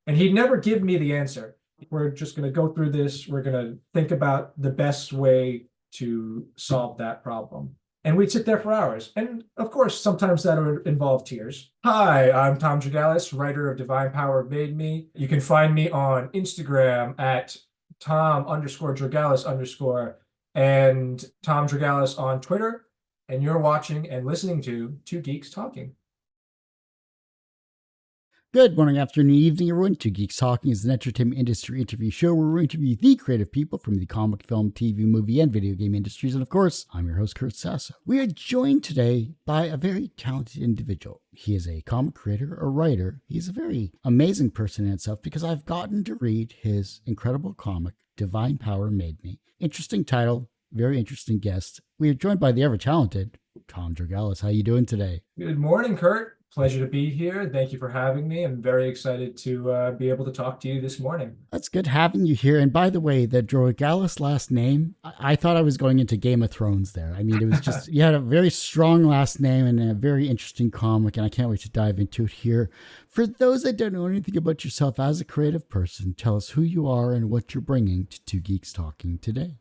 And he'd never give me the answer. We're just going to go through this. We're going to think about the best way to solve that problem. And we'd sit there for hours. And of course, sometimes that would involve tears. Hi, I'm Tom Drogalis, writer of Divine Power Made Me. You can find me on Instagram at Tom_Drogalis_ and Tom Drogalis on Twitter. And you're watching and listening to Two Geeks Talking. Good morning, afternoon, evening, everyone. Two Geeks Talking is an entertainment industry interview show where we interview the creative people from the comic, film, TV, movie, and video game industries. And of course, I'm your host, Kurt Sasso. We are joined today by a very talented individual. He is a comic creator, a writer. He's a very amazing person in itself because I've gotten to read his incredible comic, Divine Power Made Me. Interesting title, very interesting guest. We are joined by the ever-talented Tom Drogalis. How you doing today? Good morning, Kurt. Pleasure to be here. Thank you for having me. I'm very excited to be able to talk to you this morning. That's good having you here. And by the way, the Drogalis last name, I thought I was going into Game of Thrones there. I mean, it was just, you had a very strong last name and a very interesting comic, and I can't wait to dive into it here. For those that don't know anything about yourself as a creative person, tell us who you are and what you're bringing to Two Geeks Talking today.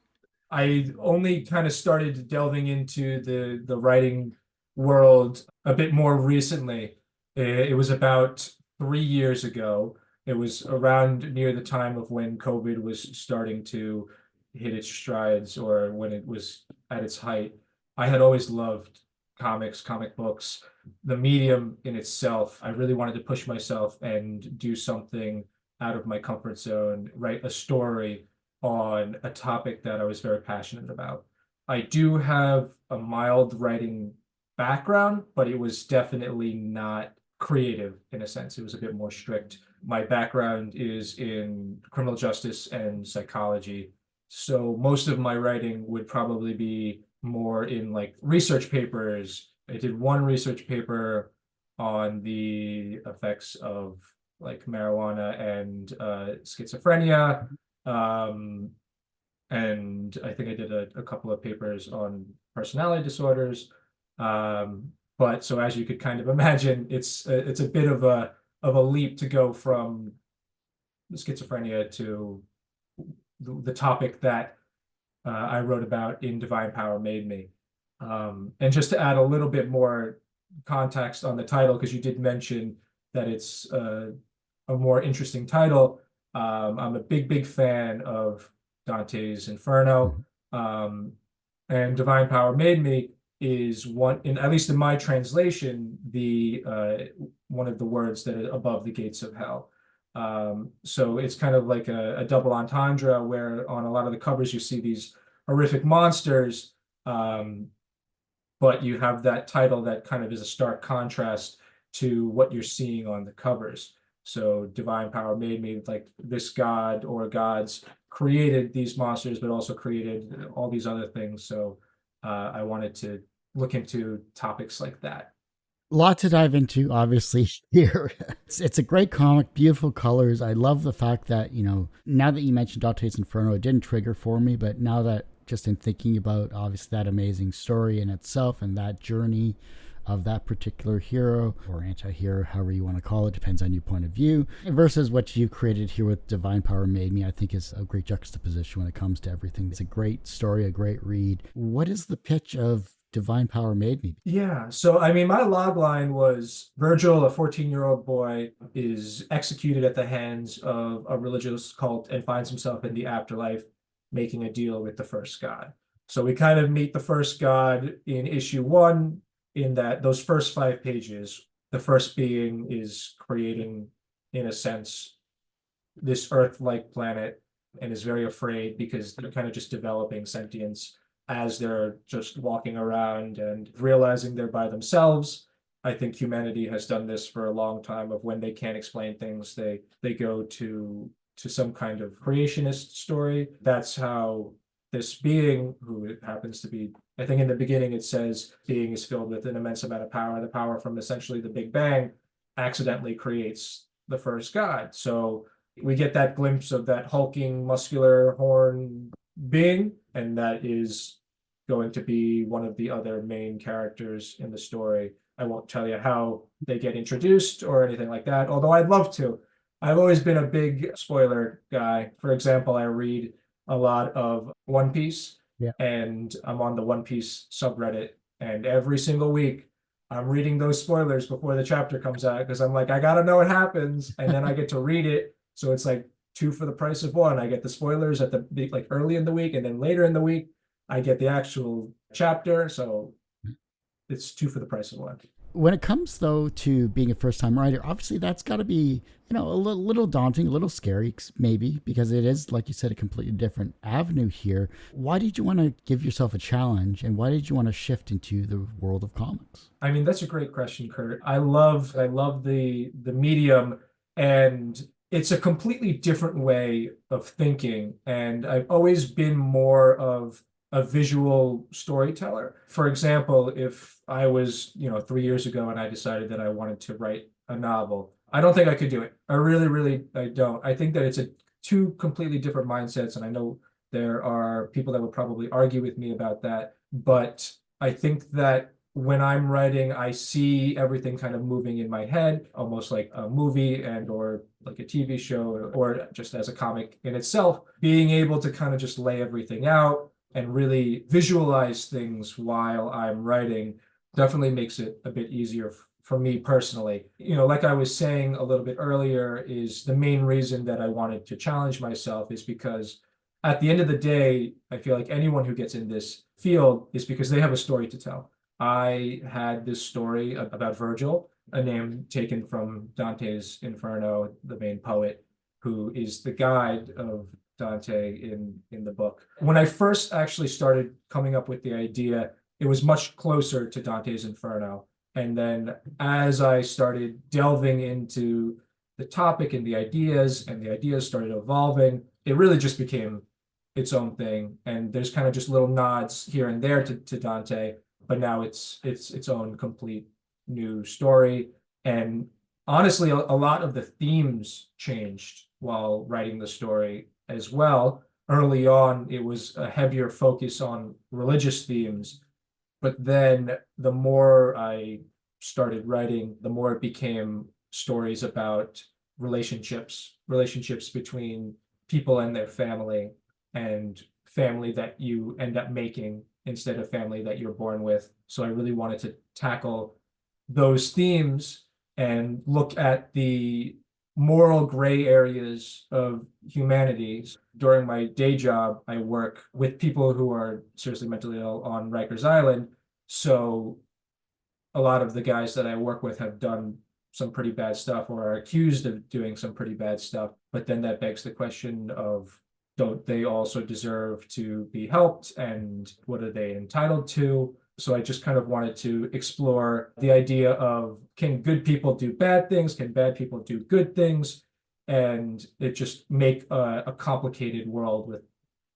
I only kind of started delving into the writing world a bit more recently. It was about 3 years ago. It was around near the time of when COVID was starting to hit its strides, or when it was at its height. I had always loved comics, comic books, the medium in itself. I really wanted to push myself and do something out of my comfort zone, write a story on a topic that I was very passionate about. I do have a mild writing background, but it was definitely not creative in a sense. It was a bit more strict. My background is in criminal justice and psychology. So most of my writing would probably be more in like research papers. I did one research paper on the effects of like marijuana and schizophrenia. Um, and I think I did a couple of papers on personality disorders. But so as you could kind of imagine, it's a bit of a leap to go from schizophrenia to the topic that I wrote about in Divine Power Made Me. And just to add a little bit more context on the title, because you did mention that it's a more interesting title. I'm a big fan of Dante's Inferno. And Divine Power Made Me is one, in at least in my translation, the one of the words that are above the gates of hell. So it's kind of like a double entendre, where on a lot of the covers you see these horrific monsters, but you have that title that kind of is a stark contrast to what you're seeing on the covers. So Divine Power Made Me, like this god or gods created these monsters, but also created all these other things. So I wanted to look into topics like that. A lot to dive into, obviously, here. It's a great comic, beautiful colors. I love the fact that, now that you mentioned Dante's Inferno, it didn't trigger for me, but now that just in thinking about, obviously, that amazing story in itself and that journey of that particular hero or anti-hero, however you want to call it, depends on your point of view, versus what you created here with Divine Power Made Me, I think is a great juxtaposition when it comes to everything. It's a great story, a great read. What is the pitch of Divine Power Made Me? Yeah. So, I mean, my log line was Virgil, a 14-year-old boy, is executed at the hands of a religious cult and finds himself in the afterlife making a deal with the first god. So we kind of meet the first god in issue one, in that those first 5 pages, the first being is creating, in a sense, this Earth-like planet, and is very afraid because they're kind of just developing sentience as they're just walking around and realizing they're by themselves. I think humanity has done this for a long time, of when they can't explain things, they go to some kind of creationist story. That's how this being, who it happens to be, I think in the beginning it says being is filled with an immense amount of power. The power from essentially the Big Bang accidentally creates the first god. So we get that glimpse of that hulking, muscular horn being, and that is going to be one of the other main characters in the story. I won't tell you how they get introduced or anything like that, although I'd love to. I've always been a big spoiler guy. For example, I read a lot of One Piece, Yeah. and I'm on the One Piece subreddit, and every single week I'm reading those spoilers before the chapter comes out because I'm like, I gotta know what happens, and then I get to read it. So it's like two for the price of one. I get the spoilers at the like early in the week, and then later in the week I get the actual chapter. So it's two for the price of one. When it comes though to being a first time writer, obviously that's got to be, a little daunting, a little scary, maybe, because it is, like you said, a completely different avenue here. Why did you want to give yourself a challenge, and why did you want to shift into the world of comics? I mean, that's a great question, Kurt. I love the medium, and it's a completely different way of thinking. And I've always been more of a visual storyteller. For example, if I was, 3 years ago and I decided that I wanted to write a novel, I don't think I could do it. I really, really, I don't. I think that it's a two completely different mindsets, and I know there are people that would probably argue with me about that, but I think that when I'm writing, I see everything kind of moving in my head, almost like a movie and or like a TV show or just as a comic in itself, being able to kind of just lay everything out and really visualize things while I'm writing definitely makes it a bit easier for me personally. Like I was saying a little bit earlier, is the main reason that I wanted to challenge myself is because at the end of the day, I feel like anyone who gets in this field is because they have a story to tell. I had this story about Virgil, a name taken from Dante's Inferno, the main poet, who is the guide of Dante in the book. When I first actually started coming up with the idea, it was much closer to Dante's Inferno. And then as I started delving into the topic and the ideas started evolving, it really just became its own thing. And there's kind of just little nods here and there to Dante, but now it's its own complete new story. And honestly, a lot of the themes changed while writing the story as well. Early on, it was a heavier focus on religious themes, but then the more I started writing, the more it became stories about relationships between people and their family, and family that you end up making instead of family that you're born with. So I really wanted to tackle those themes and look at the moral gray areas of humanity. During my day job, I work with people who are seriously mentally ill on Rikers Island. So a lot of the guys that I work with have done some pretty bad stuff or are accused of doing some pretty bad stuff. But then that begs the question of, don't they also deserve to be helped, and what are they entitled to? So I just kind of wanted to explore the idea of, can good people do bad things? Can bad people do good things? And it just make a complicated world with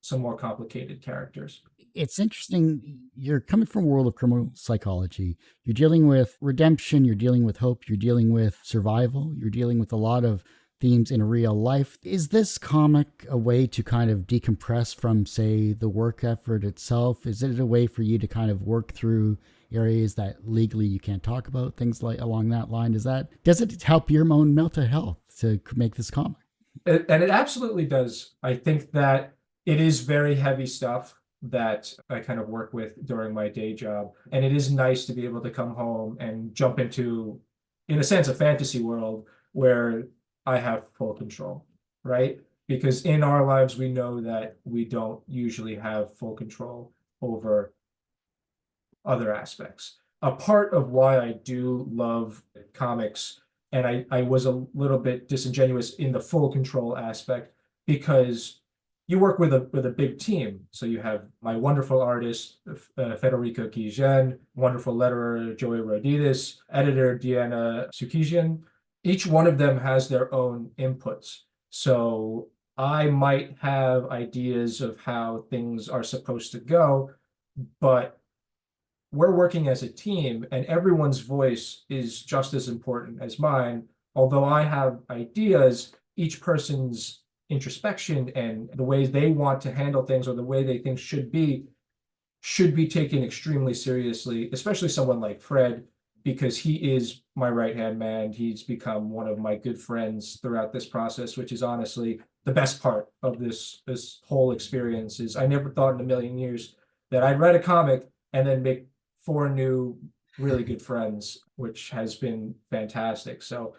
some more complicated characters. It's interesting. You're coming from a world of criminal psychology. You're dealing with redemption. You're dealing with hope. You're dealing with survival. You're dealing with a lot of themes in real life. Is this comic a way to kind of decompress from, say, the work effort itself? Is it a way for you to kind of work through areas that legally you can't talk about, things like along that line? Does it help your own mental health to make this comic? And it absolutely does. I think that it is very heavy stuff that I kind of work with during my day job. And it is nice to be able to come home and jump into, in a sense, a fantasy world where I have full control, right? Because in our lives, we know that we don't usually have full control over other aspects. A part of why I do love comics, and I was a little bit disingenuous in the full control aspect, because you work with a big team. So you have my wonderful artist, Federico Guillen, wonderful letterer, Joey Rodides, editor, Deanna Sukijian. Each one of them has their own inputs. So I might have ideas of how things are supposed to go, but we're working as a team, and everyone's voice is just as important as mine. Although I have ideas, each person's introspection and the ways they want to handle things or the way they think should be taken extremely seriously, especially someone like Fred. because he is my right-hand man. He's become one of my good friends throughout this process, which is honestly the best part of this whole experience. Is I never thought in a million years that I'd write a comic and then make four new really good friends, which has been fantastic. So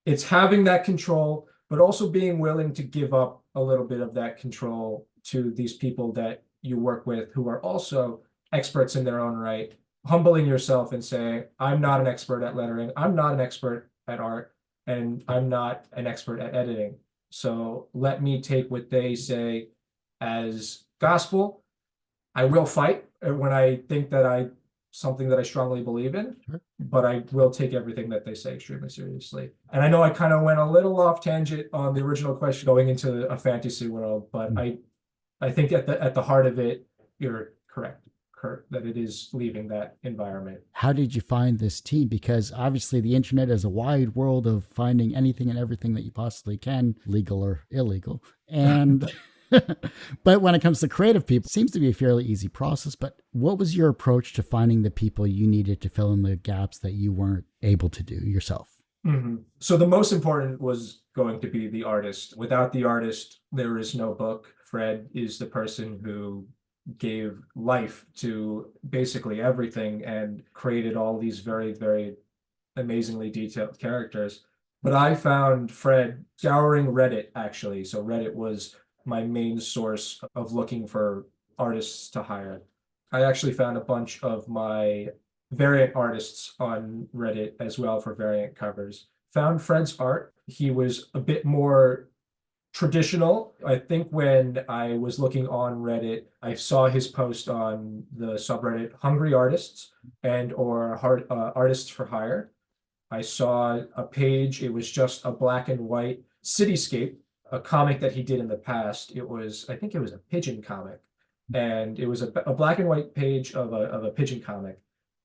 it's having that control, but also being willing to give up a little bit of that control to these people that you work with who are also experts in their own right, humbling yourself and saying, I'm not an expert at lettering, I'm not an expert at art, and I'm not an expert at editing. So let me take what they say as gospel. I will fight when I think that I something that I strongly believe in, Sure. but I will take everything that they say extremely seriously. And I know I kind of went a little off tangent on the original question going into a fantasy world, but I think at the heart of it, you're correct, Kurt, that it is leaving that environment. How did you find this team? Because obviously the internet is a wide world of finding anything and everything that you possibly can, legal or illegal. And but when it comes to creative people, it seems to be a fairly easy process. But what was your approach to finding the people you needed to fill in the gaps that you weren't able to do yourself? So the most important was going to be the artist. Without the artist, there is no book. Fred is the person who gave life to basically everything and created all these very, very amazingly detailed characters. But I found Fred scouring Reddit, actually. So Reddit was my main source of looking for artists to hire. I actually found a bunch of my variant artists on Reddit as well for variant covers. Found Fred's art. He was a bit more traditional. I think when I was looking on Reddit, I saw his post on the subreddit Hungry Artists and or Artists for Hire. I saw a page, it was just a black and white cityscape, a comic that he did in the past. I think it was a pigeon comic. And it was a black and white page of a pigeon comic.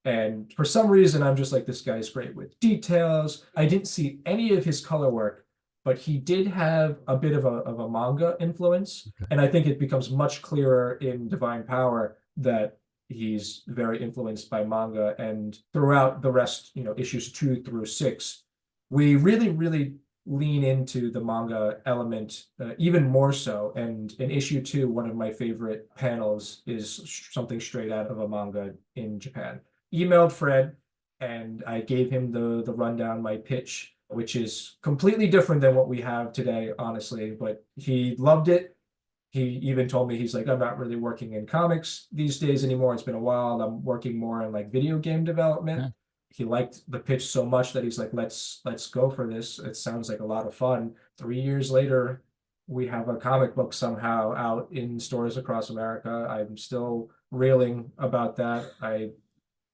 And for some reason, I'm just like, this guy's great with details. I didn't see any of his color work, but he did have a bit of a manga influence. And I think it becomes much clearer in Divine Power that he's very influenced by manga. And throughout the rest, issues 2 through 6, we really, really lean into the manga element even more so. And in issue 2, one of my favorite panels is something straight out of a manga in Japan. Emailed Fred and I gave him the rundown, my pitch, which is completely different than what we have today, honestly, but he loved it. He even told me, he's like, I'm not really working in comics these days anymore. It's been a while. I'm working more in like video game development. Yeah. He liked the pitch so much that he's like, let's go for this. It sounds like a lot of fun. 3 years later, we have a comic book somehow out in stores across America. I'm still reeling about that. I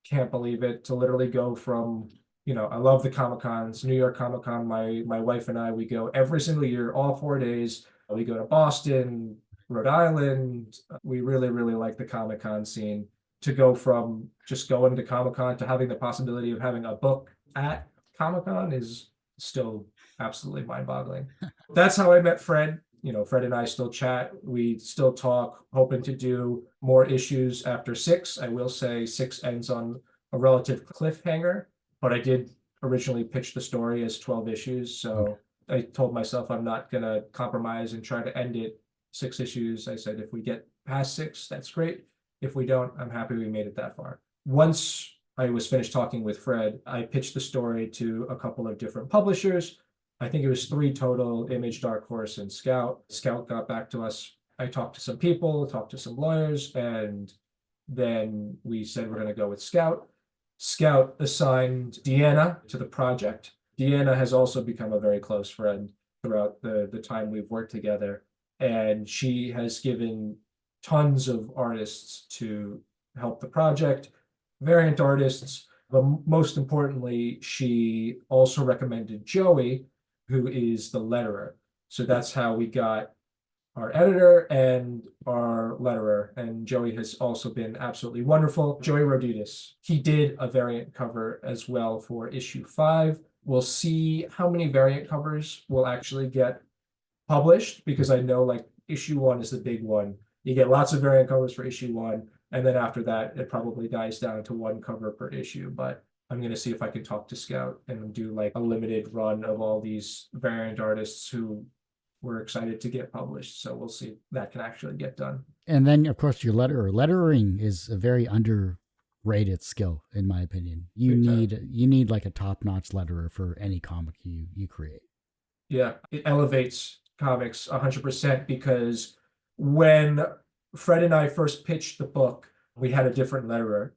can't believe it, to literally go from, I love the Comic Cons, New York Comic Con. My wife and I, we go every single year, all 4 days. We go to Boston, Rhode Island. We really, really like the Comic Con scene. To go from just going to Comic Con to having the possibility of having a book at Comic Con is still absolutely mind boggling. That's how I met Fred. Fred and I still chat. We still talk, hoping to do more issues after 6. I will say 6 ends on a relative cliffhanger, but I did originally pitch the story as 12 issues. So I told myself I'm not going to compromise and try to end it 6 issues. I said, if we get past 6, that's great. If we don't, I'm happy we made it that far. Once I was finished talking with Fred, I pitched the story to a couple of different publishers. I think it was 3 total: Image, Dark Horse, and Scout. Scout got back to us. I talked to some people, talked to some lawyers, and then we said we're going to go with Scout. Scout assigned Deanna to the project. Deanna has also become a very close friend throughout the time we've worked together, and she has given tons of artists to help the project, variant artists, but most importantly, she also recommended Joey, who is the letterer. So that's how we got our editor and our letterer. And Joey has also been absolutely wonderful. Joey Roditis, he did a variant cover as well for issue 5. We'll see how many variant covers will actually get published, because I know like issue 1 is the big one. You get lots of variant covers for issue 1. And then after that, it probably dies down to 1 cover per issue. But I'm gonna see if I can talk to Scout and do like a limited run of all these variant artists who were excited to get published. So we'll see if that can actually get done. And then, of course, your lettering is a very underrated skill, in my opinion. Big time. You need like a top notch letterer for any comic you create. Yeah, it elevates comics 100% because when Fred and I first pitched the book, we had a different letterer.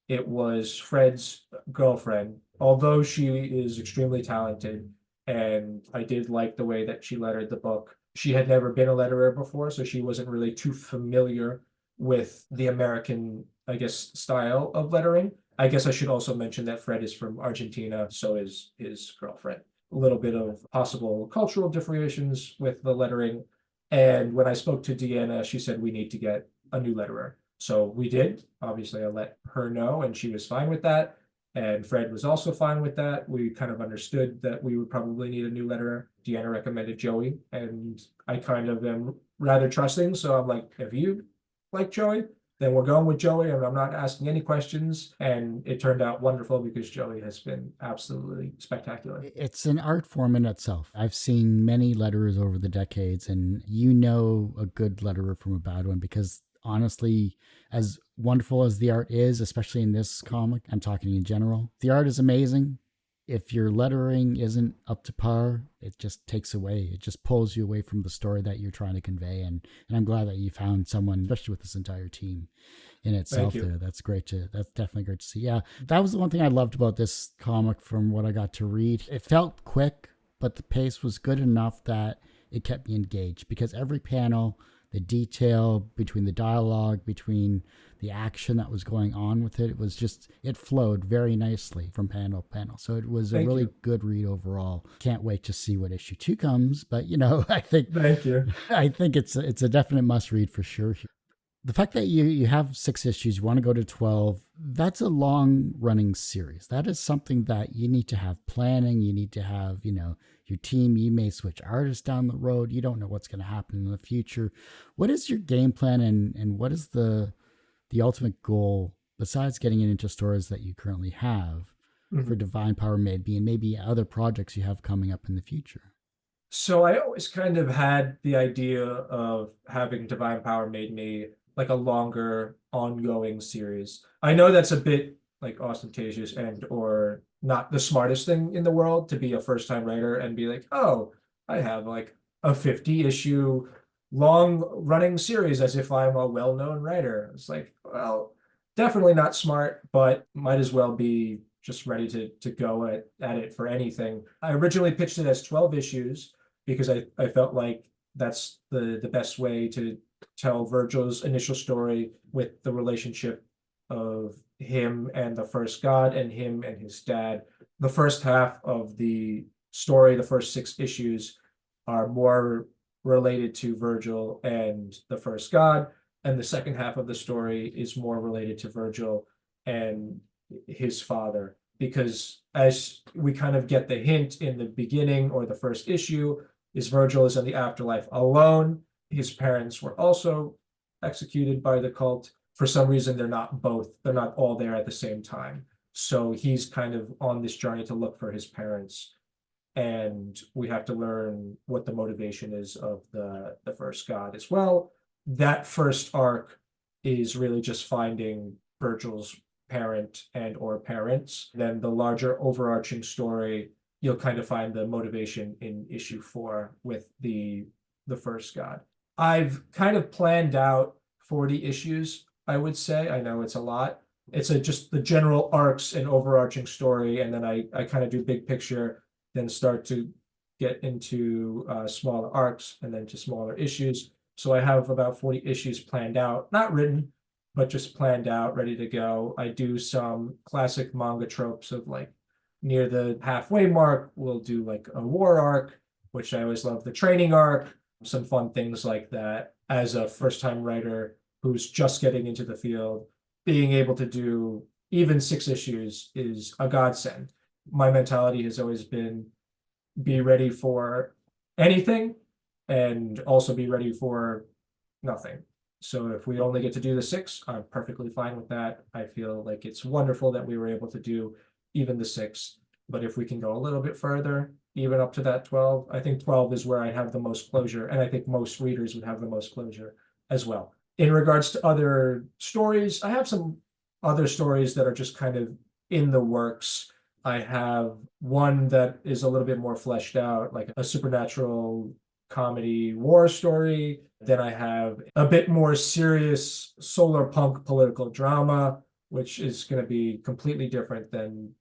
It was Fred's girlfriend, although she is extremely talented, and I did like the way that she lettered the book. She had never been a letterer before, so she wasn't really too familiar with the American, I guess, style of lettering. I guess I should also mention that Fred is from Argentina, so is his girlfriend. A little bit of possible cultural differentiations with the lettering. And when I spoke to Deanna, she said we need to get a new letterer. So we did. Obviously, I let her know, and she was fine with that. And Fred was also fine with that. We kind of understood that we would probably need a new letterer. Deanna recommended Joey, and I kind of am rather trusting. So I'm like, if you like Joey, then we're going with Joey, and I'm not asking any questions. And it turned out wonderful because Joey has been absolutely spectacular. It's an art form in itself. I've seen many letterers over the decades, and you know a good letterer from a bad one because honestly, as wonderful as the art is, especially in this comic, I'm talking in general, the art is amazing. If your lettering isn't up to par, it just takes away. It just pulls you away from the story that you're trying to convey. And I'm glad that you found someone, especially with this entire team in Thank itself you. there. That's definitely great to see. Yeah. That was the one thing I loved about this comic from what I got to read. It felt quick, but the pace was good enough that it kept me engaged because every panel, the detail between the dialogue, between the action that was going on with it, it flowed very nicely from panel to panel. So it was a Thank really you. good read overall. Can't wait to see what issue 2 comes, but Thank you. I think it's a definite must read for sure. The fact that you have 6 issues, you want to go to 12, that's a long running series. That is something that you need to have planning. You need to have, your team. You may switch artists down the road. You don't know what's going to happen in the future. What is your game plan and what is the ultimate goal besides getting into stories that you currently have for Mhm. Divine Power Made Be and maybe other projects you have coming up in the future? So I always kind of had the idea of having Divine Power Made Me like a longer ongoing series. I know that's a bit like ostentatious and or not the smartest thing in the world to be a first time writer and be like, oh, I have like a 50 issue long running series as if I'm a well-known writer. It's like, well, definitely not smart, but might as well be just ready to go at it for anything. I originally pitched it as 12 issues because I felt like that's the best way to tell Virgil's initial story with the relationship of him and the first god and him and his dad. The first half of the story, the first 6 issues, are more related to Virgil and the first god, and the second half of the story is more related to Virgil and his father. Because as we kind of get the hint in the beginning or the first issue, is Virgil is in the afterlife alone. His parents were also executed by the cult. For some reason, they're not all there at the same time. So he's kind of on this journey to look for his parents. And we have to learn what the motivation is of the first god as well. That first arc is really just finding Virgil's parent and or parents. Then the larger overarching story, you'll kind of find the motivation in issue 4 with the first god. I've kind of planned out 40 issues, I would say. I know it's a lot. It's just the general arcs and overarching story, and then I kind of do big picture, then start to get into smaller arcs and then to smaller issues. So I have about 40 issues planned out, not written, but just planned out, ready to go. I do some classic manga tropes of like near the halfway mark, we'll do like a war arc, which I always love, the training arc, some fun things like that. As a first time writer who's just getting into the field, being able to do even 6 issues is a godsend. My mentality has always been be ready for anything and also be ready for nothing. So if we only get to do the 6, I'm perfectly fine with that. I feel like it's wonderful that we were able to do even the 6. But if we can go a little bit further, even up to that 12, I think 12 is where I have the most closure. And I think most readers would have the most closure as well. In regards to other stories, I have some other stories that are just kind of in the works. I have one that is a little bit more fleshed out, like a supernatural comedy war story. Then I have a bit more serious solar punk political drama, which is going to be completely different than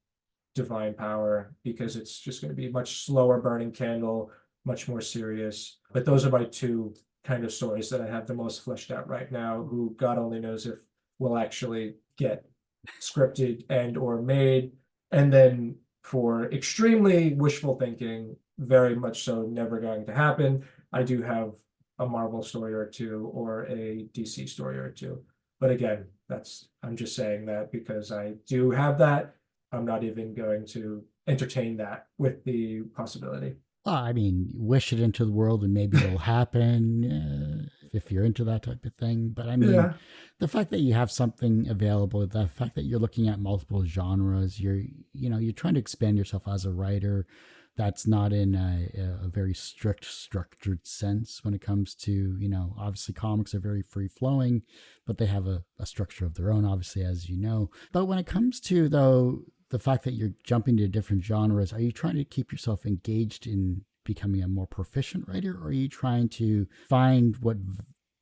Divine Power because it's just going to be much slower burning candle, much more serious. But those are my two kind of stories that I have the most fleshed out right now, who God only knows if will actually get scripted and or made. And then for extremely wishful thinking, very much so never going to happen, I do have a Marvel story or two or a DC story or two. But again, I'm just saying that because I do have that. I'm not even going to entertain that with the possibility. Well, I mean, wish it into the world and maybe it'll happen if you're into that type of thing. But I mean, Yeah. the fact that you have something available, the fact that you're looking at multiple genres, you're trying to expand yourself as a writer. That's not in a very strict, structured sense when it comes to, obviously comics are very free flowing, but they have a structure of their own, obviously, as you know. But when it comes to, though, the fact that you're jumping to different genres, are you trying to keep yourself engaged in becoming a more proficient writer, or are you trying to find what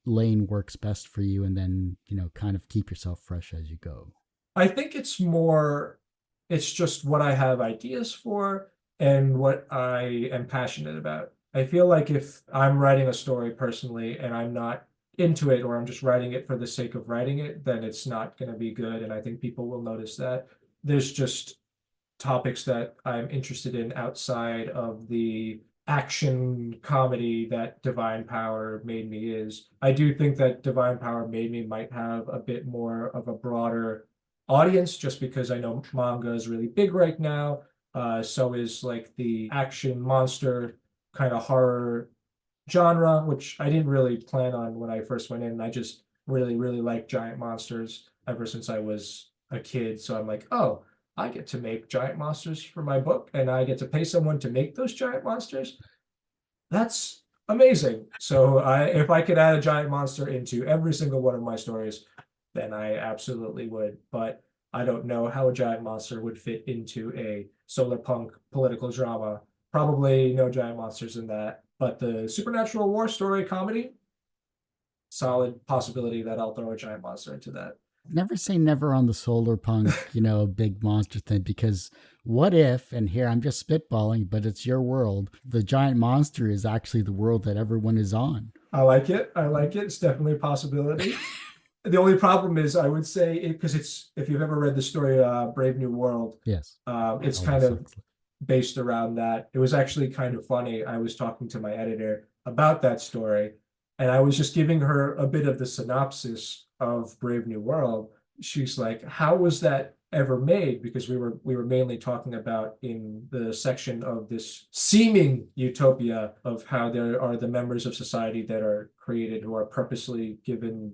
lane works best for you and then, kind of keep yourself fresh as you go? I think it's just what I have ideas for and what I am passionate about. I feel like if I'm writing a story personally and I'm not into it or I'm just writing it for the sake of writing it, then it's not going to be good. And I think people will notice that. There's just topics that I'm interested in outside of the action comedy that Divine Power Made Me is. I do think that Divine Power Made Me might have a bit more of a broader audience just because I know manga is really big right now. So is like the action monster kind of horror genre, which I didn't really plan on when I first went in. I just really, really like giant monsters ever since I was a kid. So I'm like, oh, I get to make giant monsters for my book and I get to pay someone to make those giant monsters. That's amazing. So if I could add a giant monster into every single one of my stories, then I absolutely would. But I don't know how a giant monster would fit into a solar punk political drama. Probably no giant monsters in that. But the supernatural war story comedy, solid possibility that I'll throw a giant monster into that. Never say never on the solar punk, big monster thing, because what if, and here I'm just spitballing, but it's your world, the giant monster is actually the world that everyone is on. I like it. I like it. It's definitely a possibility. The only problem is I would say it because it's if you've ever read the story Brave New World, Yes. it's All kind the of based around that. It was actually kind of funny. I was talking to my editor about that story, and I was just giving her a bit of the synopsis of Brave New World. She's like, "How was that ever made?" Because we were mainly talking about in the section of this seeming utopia of how there are the members of society that are created who are purposely given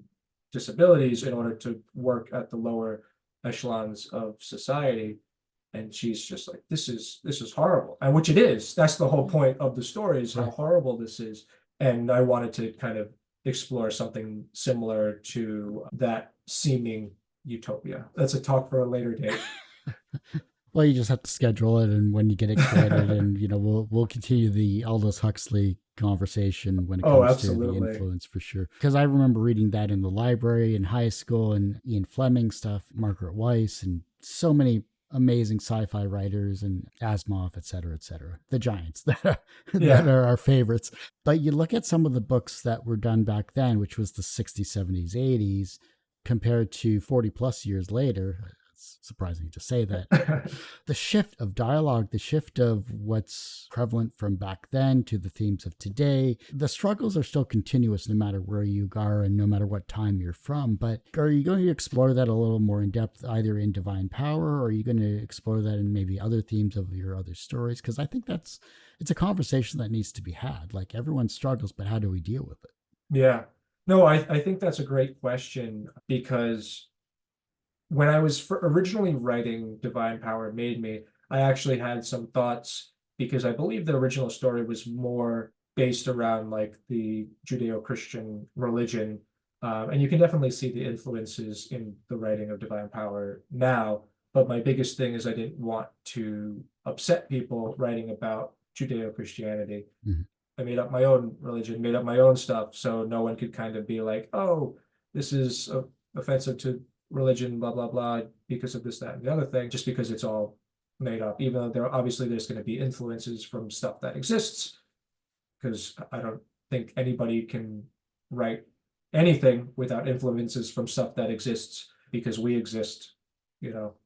disabilities in order to work at the lower echelons of society. And she's just like, this is horrible, and which it is. That's the whole point of the story is how Right. horrible this is. And I wanted to kind of explore something similar to that seeming utopia. That's a talk for a later date. Well, you just have to schedule it, and when you get excited, and we'll continue the Aldous Huxley conversation when it Oh, comes to the absolutely. influence for sure. Because I remember reading that in the library in high school, and Ian Fleming stuff, Margaret Weiss, and so many amazing sci-fi writers, and Asimov, et cetera, et cetera. The giants that Yeah. are our favorites. But you look at some of the books that were done back then, which was the 60s, 70s, 80s, compared to 40 plus years later. It's surprising to say that. The shift of dialogue, the shift of what's prevalent from back then to the themes of today, the struggles are still continuous no matter where you are and no matter what time you're from. But are you going to explore that a little more in depth, either in Divine Power, or are you going to explore that in maybe other themes of your other stories? Because I think it's a conversation that needs to be had. Like everyone struggles, but how do we deal with it? Yeah. No, I think that's a great question because when I was originally writing Divine Power Made Me, I actually had some thoughts because I believe the original story was more based around like the Judeo-Christian religion. And you can definitely see the influences in the writing of Divine Power now. But my biggest thing is I didn't want to upset people writing about Judeo-Christianity. Mhm. I made up my own religion, made up my own stuff, so no one could kind of be like, oh, this is offensive to religion, blah, blah, blah, because of this, that, and the other thing, just because it's all made up, even though there's going to be influences from stuff that exists, because I don't think anybody can write anything without influences from stuff that exists because we exist.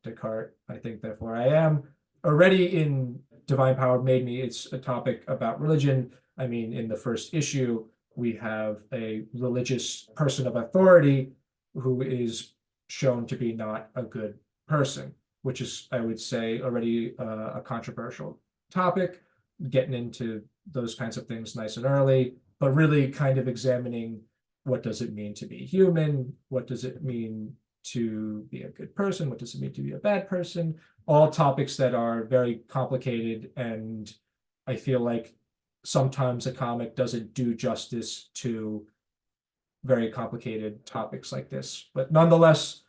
Descartes, I think, therefore I am. Already in Divine Power Made Me, it's a topic about religion. I mean, in the first issue, we have a religious person of authority who is shown to be not a good person, which is, I would say, already a controversial topic, getting into those kinds of things nice and early, but really kind of examining what does it mean to be human? What does it mean to be a good person? What does it mean to be a bad person? All topics that are very complicated. And I feel like sometimes a comic doesn't do justice to very complicated topics like this. But nonetheless,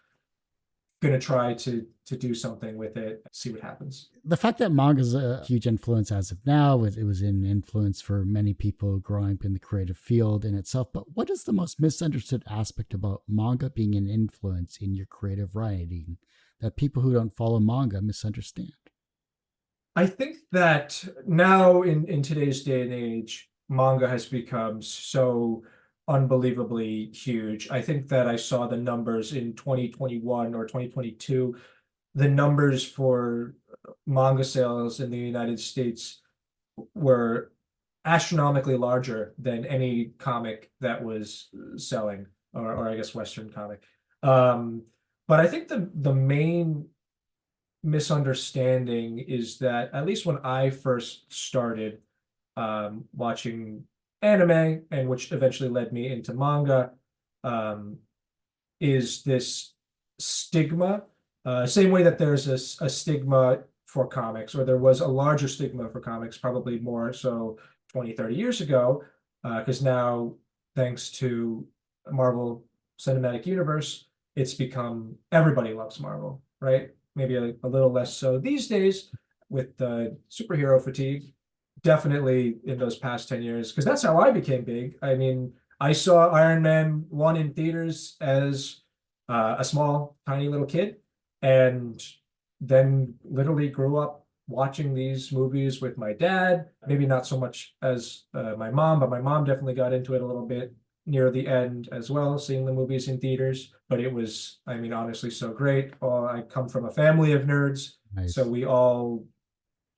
going to try to do something with it, see what happens. The fact that manga is a huge influence as of now, it was an influence for many people growing up in the creative field in itself. But what is the most misunderstood aspect about manga being an influence in your creative writing that people who don't follow manga misunderstand? I think that now in today's day and age, manga has become so unbelievably huge. I think that I saw the numbers in 2021 or 2022. The numbers for manga sales in the United States were astronomically larger than any comic that was selling, or I guess Western comic. Um, but I think the main misunderstanding is that at least when I first started watching anime, and which eventually led me into manga, um, is this stigma. Same way that there's a stigma for comics, or there was a larger stigma for comics, probably more so 20, 30 years ago, because now, thanks to Marvel Cinematic Universe, it's become everybody loves Marvel, right? Maybe a little less so these days with the superhero fatigue. Definitely in those past 10 years, because that's how I became big. I mean, I saw Iron Man 1 in theaters as a small, tiny little kid, and then literally grew up watching these movies with my dad. Maybe not so much as my mom, but my mom definitely got into it a little bit near the end as well, seeing the movies in theaters. But it was, I mean, honestly, so great. I come from a family of nerds, so Nice. we all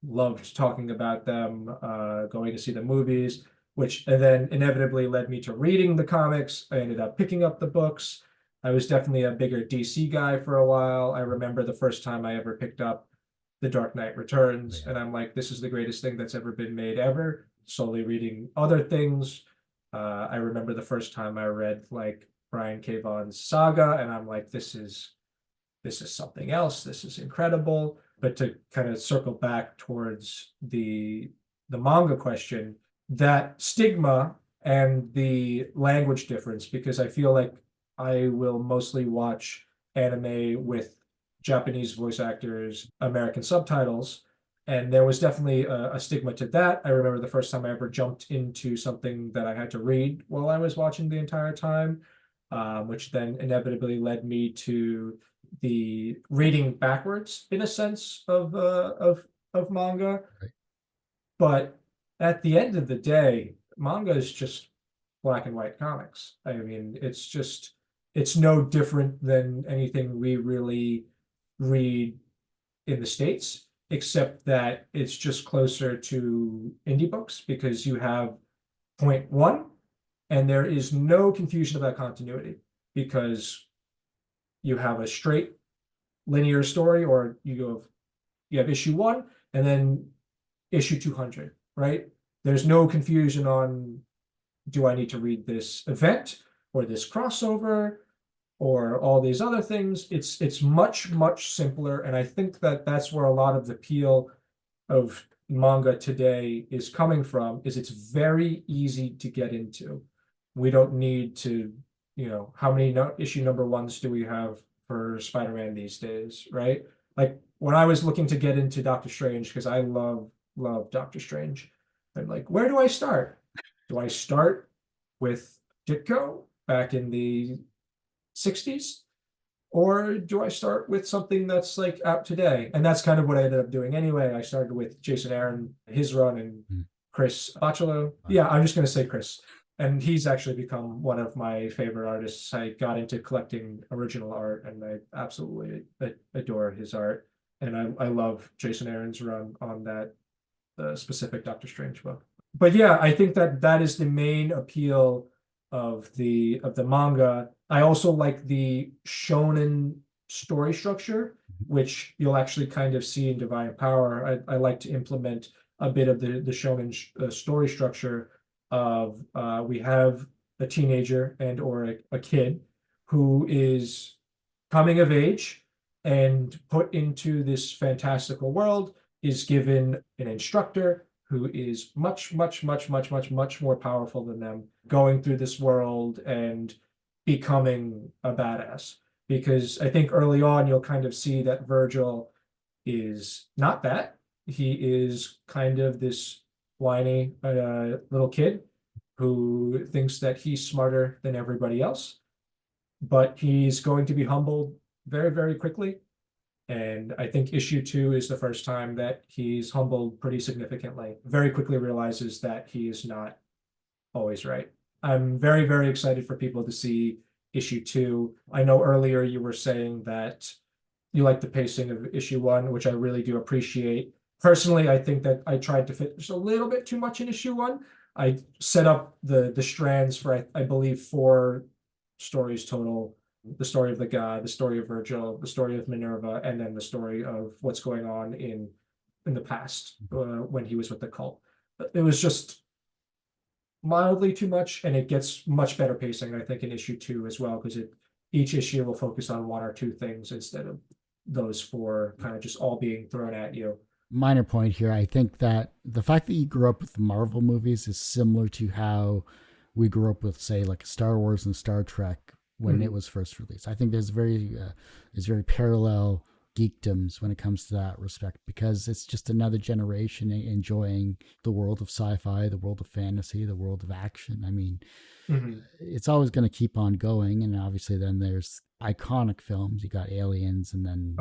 loved talking about them, going to see the movies, which and then inevitably led me to reading the comics. I ended up picking up the books. I was definitely a bigger DC guy for a while. I remember the first time I ever picked up The Dark Knight Returns, Yeah. and I'm like, this is the greatest thing that's ever been made ever. Slowly reading other things. I remember the first time I read like Brian K. Vaughan's Saga, and I'm like, this is something else. This is incredible. But to kind of circle back towards the manga question, that stigma and the language difference, because I feel like I will mostly watch anime with Japanese voice actors, American subtitles, and there was definitely a stigma to that. I remember the first time I ever jumped into something that I had to read while I was watching the entire time, which then inevitably led me to the reading backwards in a sense of manga. Right. But at the end of the day, manga is just black and white comics. I mean, it's no different than anything we really read in the States, except that it's just closer to indie books because you have point one, and there is no confusion about continuity because you have a straight linear story, or you have issue one and then issue 200, right? There's no confusion on, do I need to read this event or this crossover? or all these other things. It's much, much simpler. And I think that that's where a lot of the appeal of manga today is coming from, is it's very easy to get into. We don't need to, how many issue number ones do we have for Spider-Man these days, right? Like when I was looking to get into Doctor Strange, because I love Doctor Strange, I'm like, where do I start? Do I start with Ditko back in the 60s? Or do I start with something that's like out today? And that's kind of what I ended up doing anyway. I started with Jason Aaron, his run, and Chris Bachalo. Yeah, I'm just going to say Chris. And he's actually become one of my favorite artists. I got into collecting original art, and I absolutely adore his art. And I love Jason Aaron's run on that specific Doctor Strange book. But yeah, I think that that is the main appeal of the manga. I also like the shonen story structure, which you'll actually kind of see in Divine Power. I like to implement a bit of the shonen story structure of we have a teenager and or a kid who is coming of age and put into this fantastical world, is given an instructor who is much, much, much, much, much, much more powerful than them, going through this world and becoming a badass. Because I think early on, you'll kind of see that Virgil is not that. He is kind of this whiny little kid who thinks that he's smarter than everybody else, but he's going to be humbled very, very quickly. And I think issue 2 is the first time that he's humbled pretty significantly. Very quickly realizes that he is not always right. I'm very, very excited for people to see issue 2. I know earlier you were saying that you like the pacing of issue 1, which I really do appreciate. Personally, I think that I tried to fit just a little bit too much in issue 1. I set up the strands for, I believe, 4 stories total. The story of the god, the story of Virgil, the story of Minerva, and then the story of what's going on in the past when he was with the cult. It was just mildly too much, and it gets much better pacing, I think, in issue 2 as well, because each issue will focus on 1 or 2 things instead of those 4 kind of just all being thrown at you. Minor point here. I think that the fact that you grew up with the Marvel movies is similar to how we grew up with, say, like Star Wars and Star Trek when it was first released. I think there's very parallel geekdoms when it comes to that respect, because it's just another generation enjoying the world of sci-fi, the world of fantasy, the world of action. I mean, it's always going to keep on going. And obviously then there's iconic films. You got Aliens, and then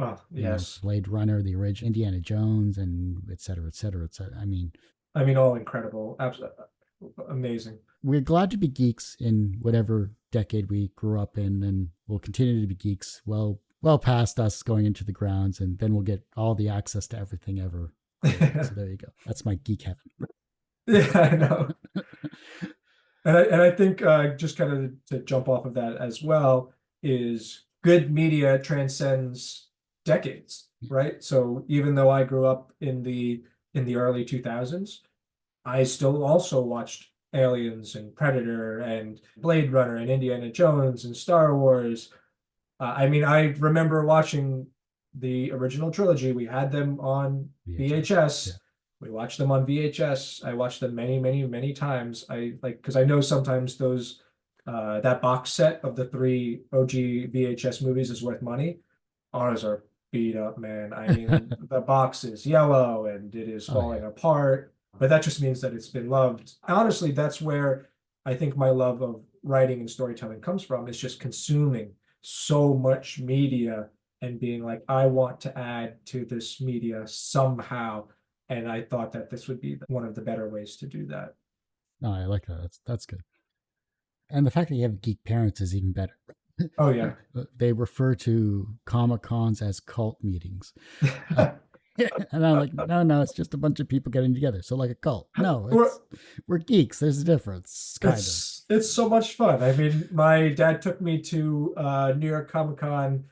Blade Runner, the original, Indiana Jones, and et cetera, et cetera, et cetera. I mean, all incredible. Absolutely amazing. We're glad to be geeks in whatever decade we grew up in, and we'll continue to be geeks well past us going into the grounds, and then we'll get all the access to everything ever. So there you go. That's my geek heaven. Yeah, I know. and I think just kind of to jump off of that as well, is good media transcends decades, right? So even though I grew up in the early 2000s, I still also watched Aliens and Predator and Blade Runner and Indiana Jones and Star Wars. I mean, I remember watching the original trilogy. We had them on VHS. Yeah. We watched them on VHS. I watched them many, many, many times. Because I know sometimes those that box set of the 3 OG VHS movies is worth money. Ours are beat up, man. I mean, the box is yellow and it is falling apart. But that just means that it's been loved. Honestly, that's where I think my love of writing and storytelling comes from, is just consuming so much media and being like, I want to add to this media somehow. And I thought that this would be one of the better ways to do that. No, I like that. That's good. And the fact that you have geek parents is even better. Oh, yeah. They refer to Comic-Cons as cult meetings. And I'm like, no, it's just a bunch of people getting together. So like a cult. No, we're geeks. There's a difference, kind of. It's so much fun. I mean, my dad took me to New York Comic-Con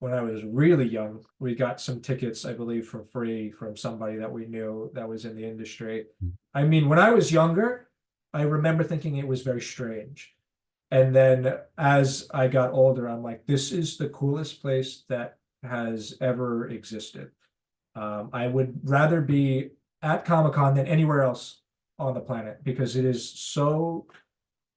when I was really young. We got some tickets, I believe, for free from somebody that we knew that was in the industry. I mean, when I was younger, I remember thinking it was very strange. And then as I got older, I'm like, this is the coolest place that has ever existed. I would rather be at Comic-Con than anywhere else on the planet because it is so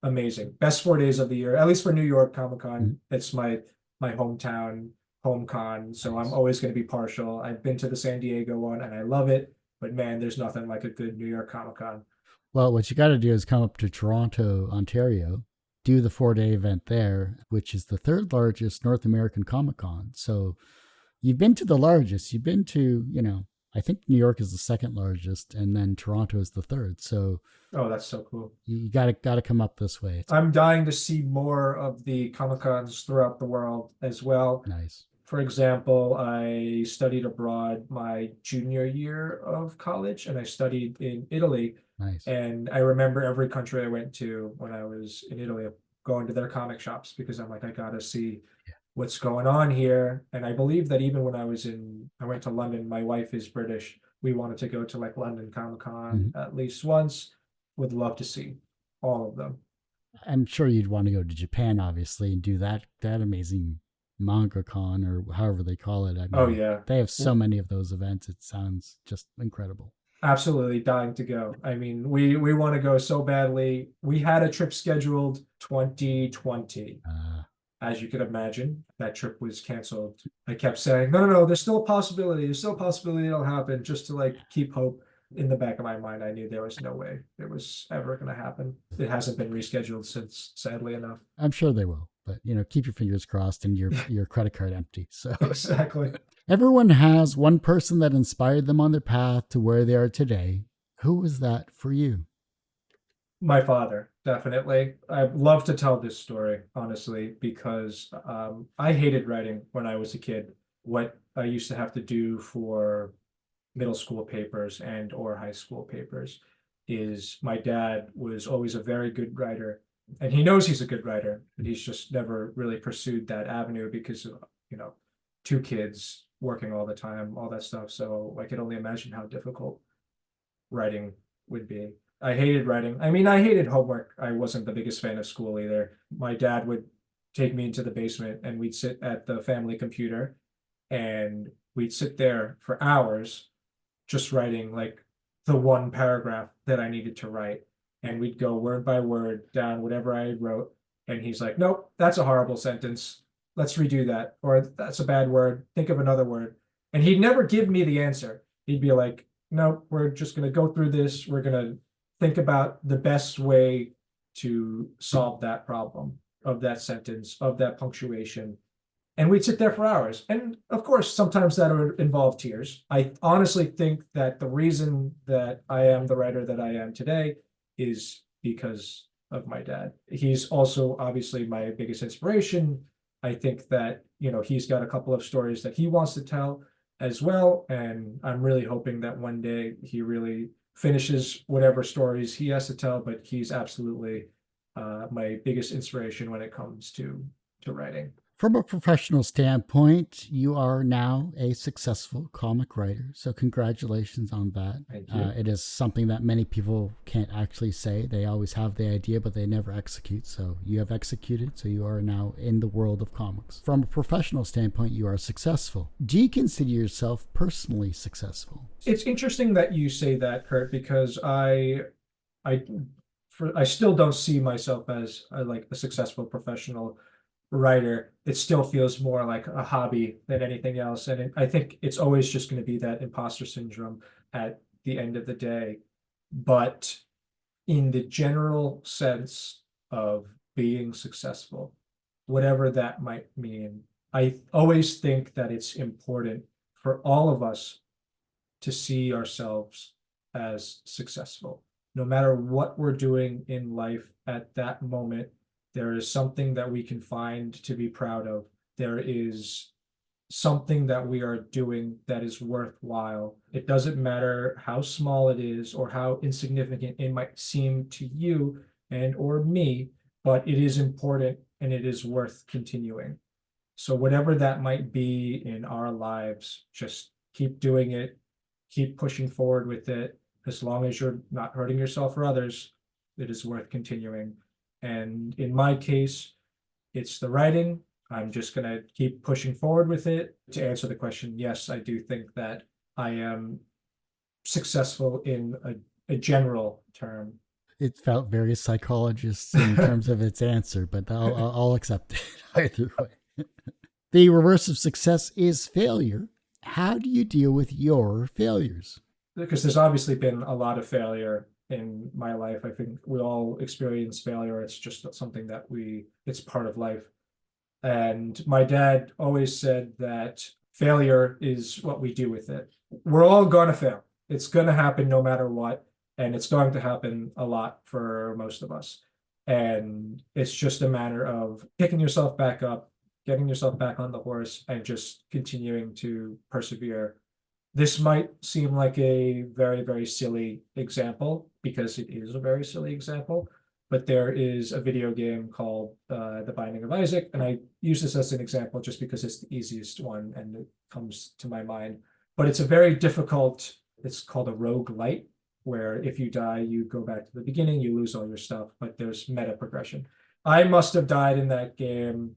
amazing. Best 4 days of the year, at least for New York Comic-Con. Mhm. It's my hometown home con, so I'm Nice. always going to be partial. I've been to the San Diego one and I love it, but man, there's nothing like a good New York Comic-Con. Well, what you got to do is come up to Toronto, Ontario, do the 4 day event there, which is the third largest North American Comic Con. So you've been to the largest. You've been to, I think New York is the second largest, and then Toronto is the third. So Oh, that's so cool. you got to come up this way. It's I'm dying to see more of the Comic-Cons throughout the world as well. nice, For example, I studied abroad my junior year of college and I studied in Italy. nice. And I remember every country I went to when I was in Italy, going to their comic shops because I'm like, I gotta see what's going on here. And I believe that even when I went to London, my wife is British. We wanted to go to like London Comic Con Mhm. at least once. Would love to see all of them. I'm sure you'd want to go to Japan, obviously, and do that amazing manga con or however they call it. I Oh mean, yeah. they have so many of those events. It sounds just incredible. Absolutely dying to go. I mean, we want to go so badly. We had a trip scheduled 2020. Uh, As you could imagine, that trip was canceled. I kept saying, no, no, no, there's still a possibility. There's still a possibility it'll happen, just to like keep hope in the back of my mind. I knew there was no way it was ever going to happen. It hasn't been rescheduled since, sadly enough. I'm sure they will, but keep your fingers crossed and your credit card empty. So Exactly. everyone has one person that inspired them on their path to where they are today. Who was that for you? My father, definitely. I'd love to tell this story, honestly, because I hated writing when I was a kid. What I used to have to do for middle school papers and or high school papers is my dad was always a very good writer, and he knows he's a good writer, but he's just never really pursued that avenue because of, you know, two kids working all the time, all that stuff. So I could only imagine how difficult writing would be. I hated writing. I mean, I hated homework. I wasn't the biggest fan of school either. My dad would take me into the basement and we'd sit at the family computer and we'd sit there for hours just writing like the one paragraph that I needed to write. And we'd go word by word down whatever I wrote. And he's like, nope, that's a horrible sentence. Let's redo that. Or that's a bad word. Think of another word. And he'd never give me the answer. He'd be like, no, we're just going to go through this. We're going to think about the best way to solve that problem of that sentence, of that punctuation. And we'd sit there for hours. And of course, sometimes that would involve tears. I honestly think that the reason that I am the writer that I am today is because of my dad. He's also obviously my biggest inspiration. I think that, he's got a couple of stories that he wants to tell as well. And I'm really hoping that one day he really finishes whatever stories he has to tell, but he's absolutely my biggest inspiration when it comes to writing. From a professional standpoint, you are now a successful comic writer. So, congratulations on that. Thank you. It is something that many people can't actually say. They always have the idea, but they never execute. So, you have executed. So, you are now in the world of comics. From a professional standpoint, you are successful. Do you consider yourself personally successful? It's interesting that you say that, Kurt, because I, I still don't see myself as like a successful professional writer. It still feels more like a hobby than anything else. And I think it's always just going to be that imposter syndrome at the end of the day. But in the general sense of being successful, whatever that might mean, I always think that it's important for all of us to see ourselves as successful. No matter what we're doing in life at that moment, there is something that we can find to be proud of. There is something that we are doing that is worthwhile. It doesn't matter how small it is or how insignificant it might seem to you and or me, but it is important and it is worth continuing. So whatever that might be in our lives, just keep doing it, keep pushing forward with it. As long as you're not hurting yourself or others, it is worth continuing. And in my case, it's the writing. I'm just going to keep pushing forward with it. To answer the question, yes, I do think that I am successful in a general term. It felt very psychologist in terms of its answer, but I'll accept it either way. The reverse of success is failure. How do you deal with your failures? Because there's obviously been a lot of failure in my life. I think we all experience failure. It's just something that it's part of life. And my dad always said that failure is what we do with it. We're all going to fail. It's going to happen no matter what. And it's going to happen a lot for most of us. And it's just a matter of picking yourself back up, getting yourself back on the horse, and just continuing to persevere. This might seem like a very, very silly example because it is a very silly example, but there is a video game called The Binding of Isaac, and I use this as an example just because it's the easiest one and it comes to my mind. But it's a very difficult, it's called a roguelite, where if you die, you go back to the beginning, you lose all your stuff, but there's meta progression. I must have died in that game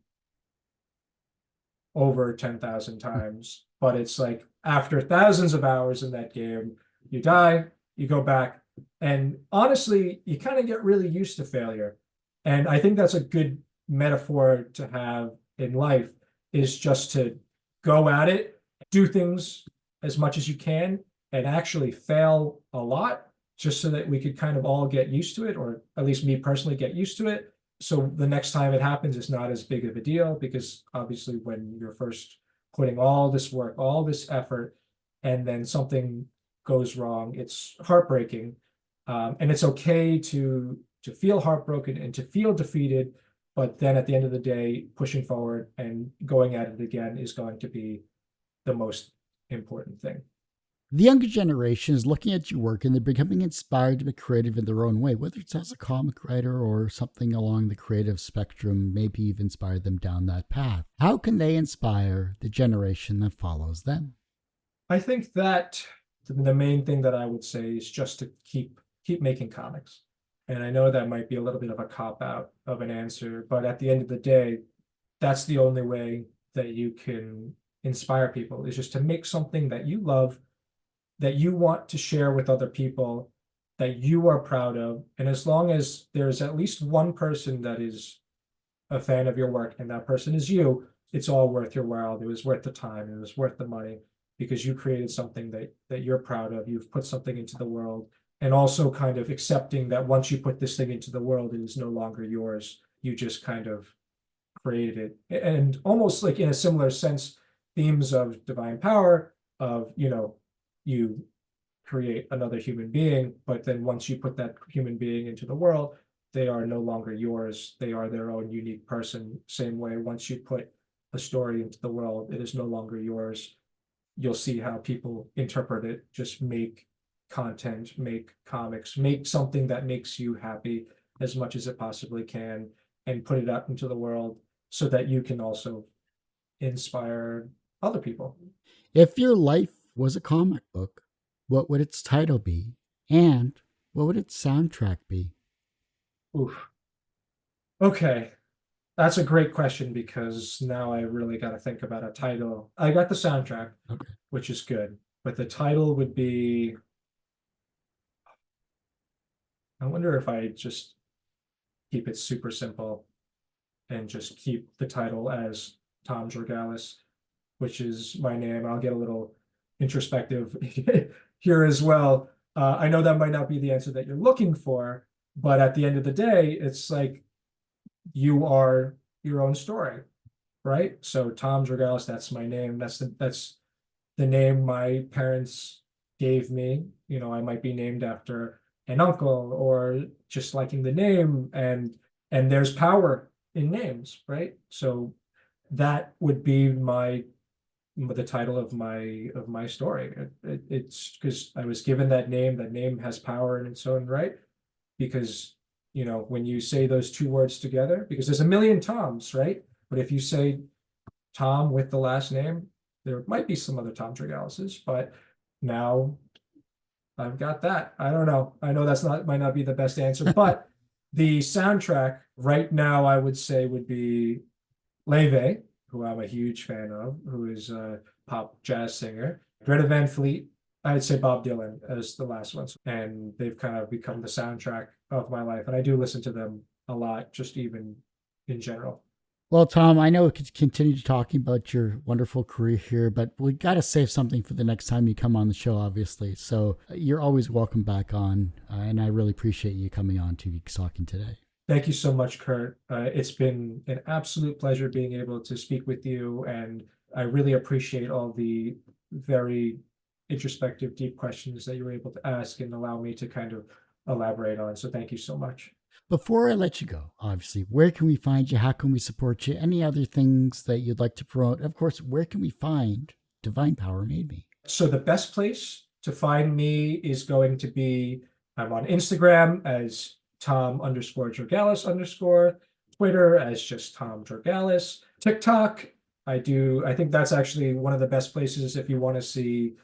over 10,000 times, but it's like after thousands of hours in that game, you die, you go back, and honestly, you kind of get really used to failure. And I think that's a good metaphor to have in life, is just to go at it, do things as much as you can, and actually fail a lot, just so that we could kind of all get used to it, or at least me personally get used to it. So the next time it happens, it's not as big of a deal, because obviously when you're first putting all this work, all this effort, and then something goes wrong, it's heartbreaking. And it's okay to feel heartbroken and to feel defeated, but then at the end of the day, pushing forward and going at it again is going to be the most important thing. The younger generation is looking at your work and they're becoming inspired to be creative in their own way, whether it's as a comic writer or something along the creative spectrum, maybe even inspire them down that path. How can they inspire the generation that follows them? I think that the main thing that I would say is just to keep making comics. And I know that might be a little bit of a cop out of an answer, but at the end of the day, that's the only way that you can inspire people, is just to make something that you love, that you want to share with other people, that you are proud of. And as long as there's at least one person that is a fan of your work, and that person is you, it's all worth your while. It was worth the time, it was worth the money, because you created something that you're proud of. You've put something into the world, and also kind of accepting that once you put this thing into the world, it is no longer yours. You just kind of created it. And almost like in a similar sense, themes of divine power, of, you create another human being, but then once you put that human being into the world, they are no longer yours. They are their own unique person. Same way, once you put a story into the world, it is no longer yours. You'll see how people interpret it. Just make content, make comics, make something that makes you happy as much as it possibly can, and put it out into the world so that you can also inspire other people. If your life was a comic book, what would its title be? And what would its soundtrack be? Oof. Okay. That's a great question, because now I really got to think about a title. I got the soundtrack, Okay. which is good, but the title would be, I wonder if I just keep it super simple and just keep the title as Tom Drogalis, which is my name. I'll get a little introspective here as well. I know that might not be the answer that you're looking for, but at the end of the day, it's like you are your own story, right? So Tom Drogalis, that's my name. That's the name my parents gave me. I might be named after an uncle, or just liking the name, and there's power in names, right? So that would be the title of my story. It's because I was given that name. That name has power in its own right, because when you say those two words together, because there's a million Toms, right? But if you say Tom with the last name, there might be some other Tom Dragalises, but now I've got that. I don't know. I know might not be the best answer, but The soundtrack right now, I would say, would be Leve, who I'm a huge fan of, who is a pop jazz singer. Greta Van Fleet, I'd say Bob Dylan as the last one. And they've kind of become the soundtrack of my life. And I do listen to them a lot, just even in general. Well, Tom, I know we could continue talking about your wonderful career here, but we got to save something for the next time you come on the show, obviously. So you're always welcome back on, and I really appreciate you coming on to Geeks Talking today. Thank you so much, Kurt. It's been an absolute pleasure being able to speak with you, and I really appreciate all the very introspective, deep questions that you were able to ask and allow me to kind of elaborate on. So thank you so much. Before I let you go, obviously, where can we find you? How can we support you? Any other things that you'd like to promote? Of course, where can we find Divine Power Made Me? So the best place to find me is going to be, I'm on Instagram as Tom underscore Drogalis underscore, Twitter as just Tom Drogalis, TikTok. I think that's actually one of the best places if you want to see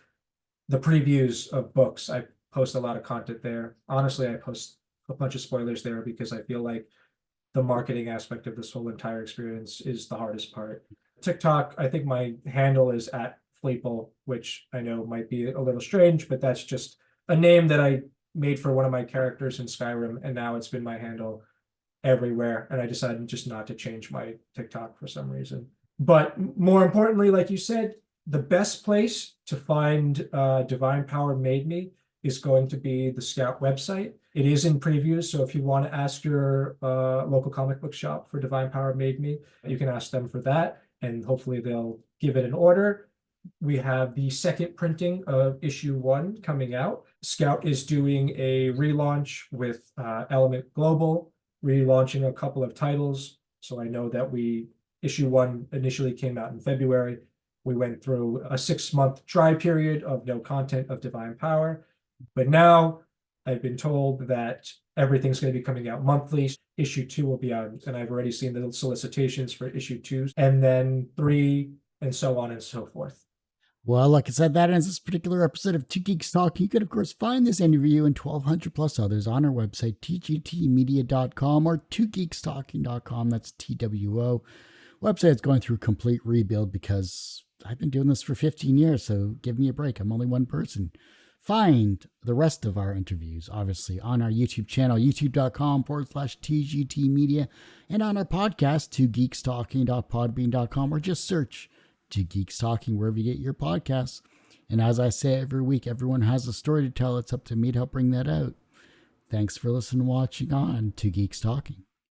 the previews of books. I post a lot of content there. Honestly, I post a bunch of spoilers there because I feel like the marketing aspect of this whole entire experience is the hardest part. TikTok, I think my handle is at Fleeple, which I know might be a little strange, but that's just a name that I made for one of my characters in Skyrim, and now it's been my handle everywhere. And I decided just not to change my TikTok for some reason. But more importantly, like you said, the best place to find Divine Power Made Me is going to be the Scout website. It is in previews, so if you want to ask your local comic book shop for Divine Power Made Me, you can ask them for that, and hopefully they'll give it an order. We have the second printing of issue 1 coming out. Scout is doing a relaunch with Element Global, relaunching a couple of titles. So I know that issue 1 initially came out in February. We went through a 6-month dry period of no content of Divine Power. But now I've been told that everything's going to be coming out monthly. Issue 2 will be out, and I've already seen the solicitations for issue 2, and then 3, and so on and so forth. Well, like I said, that ends this particular episode of Two Geeks Talking. You can, of course, find this interview and 1,200 plus others on our website, tgtmedia.com or twogeekstalking.com. That's TWO. Website's going through complete rebuild because I've been doing this for 15 years, so give me a break. I'm only one person. Find the rest of our interviews, obviously, on our YouTube channel, youtube.com/TGTmedia, and on our podcast, twogeekstalking.podbean.com, or just search Two Geeks Talking wherever you get your podcasts. And as I say every week, everyone has a story to tell. It's up to me to help bring that out. Thanks for listening and watching on Two Geeks Talking.